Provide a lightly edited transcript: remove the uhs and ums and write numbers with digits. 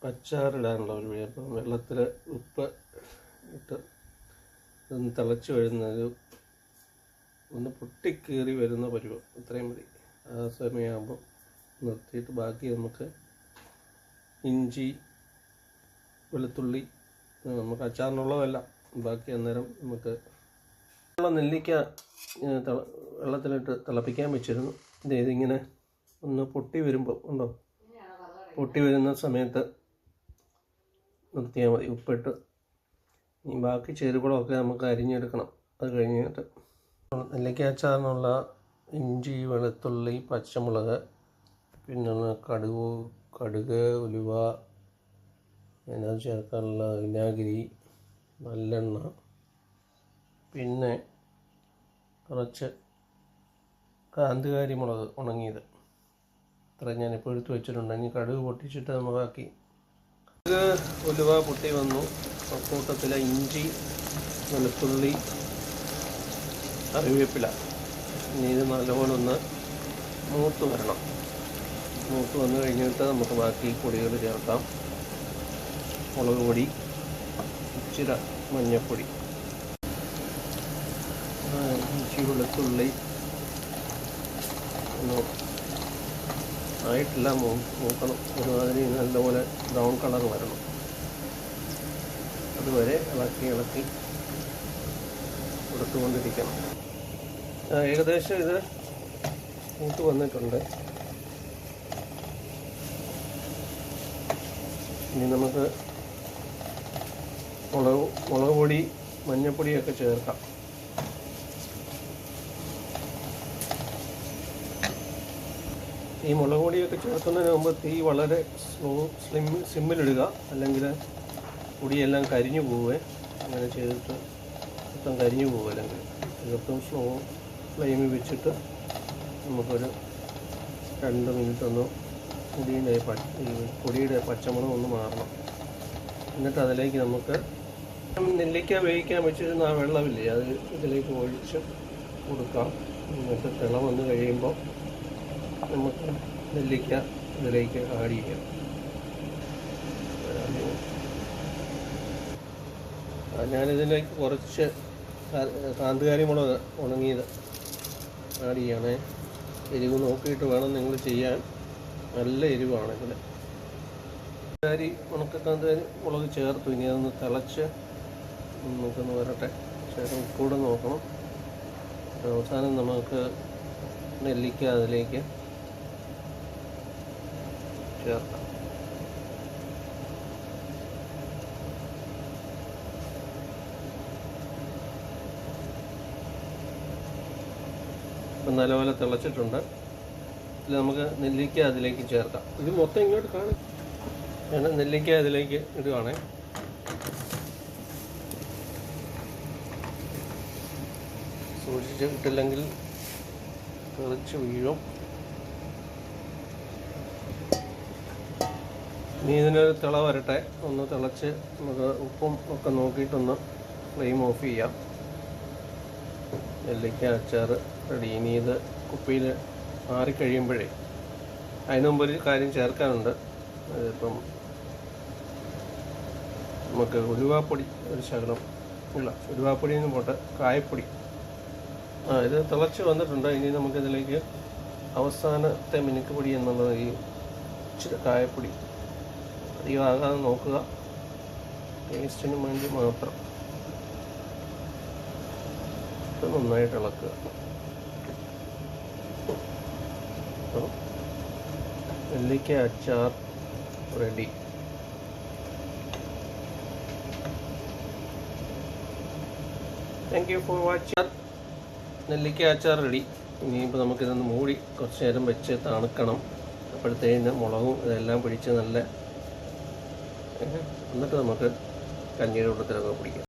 അച്ചാറിടാനുള്ള ഒരു വഴി. അപ്പം വെള്ളത്തിൽ ഉപ്പ് ഇട്ട് ഒന്ന് തിളച്ച് വരുന്നത് ഒന്ന് പൊട്ടിക്കീറി വരുന്ന പരുവം ഇത്രയും മതി. ആ സമയമാകുമ്പോൾ നിർത്തിയിട്ട് ബാക്കി നമുക്ക് ഇഞ്ചി വെളുത്തുള്ളി നമുക്ക് അച്ചാറിനുള്ളതല്ല ബാക്കി അന്നേരം നമുക്ക് നെല്ലിക്ക വെള്ളത്തിലിട്ട് തിളപ്പിക്കാൻ വെച്ചിരുന്നു. ഇതിങ്ങനെ ഒന്ന് പൊട്ടി വരുമ്പോൾ ഉണ്ടോ, പൊട്ടി വരുന്ന സമയത്ത് നിർത്തിയാൽ മതി ഉപ്പിട്ട്. ഈ ബാക്കി ചേരുവകളൊക്കെ നമുക്ക് അരിഞ്ഞെടുക്കണം. അത് കഴിഞ്ഞിട്ട് നെല്ലിക്ക അച്ചാറിനുള്ള ഇഞ്ചി വെളുത്തുള്ളി പച്ചമുളക് പിന്നെ കടുക് ഉലുവ അതിനകത്ത് ചേർക്കാനുള്ള വിനാഗിരി നല്ലെണ്ണ പിന്നെ കുറച്ച് കാന്തുകാരി മുളക് ഉണങ്ങിയത് ഇത്ര ഞാനിപ്പോൾ എടുത്ത് വെച്ചിട്ടുണ്ട്. ഇനി കടുക് പൊട്ടിച്ചിട്ട് നമുക്കാക്കി ഉലുവ പൊട്ടി വന്നു. കൂട്ടത്തിലെ ഇഞ്ചി വെളുത്തുള്ളി കറിവേപ്പില ഇനി ഇത് നല്ലപോലെ ഒന്ന് മൂത്ത് വരണം. മൂത്ത് വന്നു കഴിഞ്ഞിട്ട് നമുക്ക് ബാക്കി പൊടികൾ ചേർക്കാം. മുളക് പൊടി, ഇച്ചിരി മഞ്ഞൾപ്പൊടി, ഇഞ്ചി വെളുത്തുള്ളി ഒന്ന് ആയിട്ടില്ല, മൂക്കണം. ഒരുമാതിരി നല്ലപോലെ ബ്രൗൺ കളർ വരണം. അതുവരെ ഇളക്കി കൊടുത്തുകൊണ്ടിരിക്കണം. ഏകദേശം ഇത് മൂത്ത് വന്നിട്ടുണ്ട്. ഇനി നമുക്ക് മുളക് പൊടി മഞ്ഞൾപ്പൊടിയൊക്കെ ചേർക്കാം. ഈ മുളക് പൊടിയൊക്കെ ചേർക്കുന്നതിന് മുമ്പ് തീ വളരെ സിമ്മിലിടുക, അല്ലെങ്കിൽ പൊടിയെല്ലാം കരിഞ്ഞു പോവേ. അങ്ങനെ ചെയ്തിട്ട് മൊത്തം കരിഞ്ഞു പോകുക. അല്ലെങ്കിൽ ഇതൊക്കെ സ്ലോ ഫ്ലെയിമിൽ വെച്ചിട്ട് നമുക്കൊരു 2 മിനിറ്റ് ഒന്ന് പൊടിയുടെ പച്ചമുളക് ഒന്ന് മാറണം. എന്നിട്ട് അതിലേക്ക് നമുക്ക് നെല്ലിക്ക വേവിക്കാൻ വെച്ചിരുന്ന ആ വെള്ളമില്ലേ, അത് ഇതിലേക്ക് ഒഴിച്ച് കൊടുക്കാം. എന്നിട്ട് തിള വന്ന് കഴിയുമ്പോൾ നമുക്ക് നെല്ലിക്ക ഇതിലേക്ക് ആഡ് ചെയ്യാം. ഞാനിതിലേക്ക് കുറച്ച് കാന്തുകാരി മുളക് ഉണങ്ങിയത് ആഡ് ചെയ്യണേ. എരിവ് നോക്കിയിട്ട് വേണം നിങ്ങൾ ചെയ്യാൻ. നല്ല എരിവാണ് ഇതിൽ. കാന്തുകാരി മുളക് ചേർത്തു. ഇനി അതൊന്ന് തിളച്ച് നമുക്കൊന്ന് വരട്ടെ. ശേഷം ഉപ്പൂടെ നോക്കണം. അവസാനം നമുക്ക് നെല്ലിക്ക അതിലേക്ക് ചേർക്കാം. ഇപ്പം നല്ലപോലെ തിളച്ചിട്ടുണ്ട്. ഇതിൽ നമുക്ക് നെല്ലിക്ക അതിലേക്ക് ചേർക്കാം. ഇത് മൊത്തം ഇങ്ങോട്ട് കാണും. ഞാൻ നെല്ലിക്ക അതിലേക്ക് ഇടുകയാണേ. സൂക്ഷിച്ച് കിട്ടില്ലെങ്കിൽ തെറിച്ച് വീഴും. ഇനി ഇതിനൊരു തിള വരട്ടെ. ഒന്ന് തിളച്ച് നമുക്ക് ഉപ്പും ഒക്കെ നോക്കിയിട്ടൊന്ന് ഫ്ലെയിം ഓഫ് ചെയ്യാം. നെല്ലിക്ക അച്ചാർ റെഡി. ഇനി ഇത് കുപ്പിയിൽ മാറിക്കഴിയുമ്പോഴേ അതിന് മുമ്പ് ഒരു കാര്യം ചേർക്കാനുണ്ട്. അതിപ്പം നമുക്ക് ഉലുവാപ്പൊടി ഒരു ശകലം ഉലുവാപ്പൊടിന്ന് പോട്ടെ, കായപ്പൊടി. ഇത് തിളച്ച് വന്നിട്ടുണ്ട്. ഇനി നമുക്കിതിലേക്ക് അവസാനത്തെ മിനുക്ക് പൊടി എന്നുള്ളത് ഈ ഇച്ചിരി കായപ്പൊടി അധികമാകാതെ നോക്കുക, ടേസ്റ്റിന് വേണ്ടി മാത്രം. ഇത് നന്നായിട്ട് ഇളക്കുക. അപ്പോൾ നെല്ലിക്ക അച്ചാർ ready. Thank you for watching. നെല്ലിക്ക അച്ചാർ റെഡി. ഇനിയിപ്പോൾ നമുക്കിതൊന്ന് മൂടി കുറച്ച് നേരം വെച്ച് തണുക്കണം. അപ്പോഴത്തേന് മുളകും ഇതെല്ലാം പിടിച്ച് നല്ല, എന്നിട്ട് നമുക്ക് കഞ്ഞിയുടെ കൂട്ടത്തിലൊക്കെ പിടിക്കാം.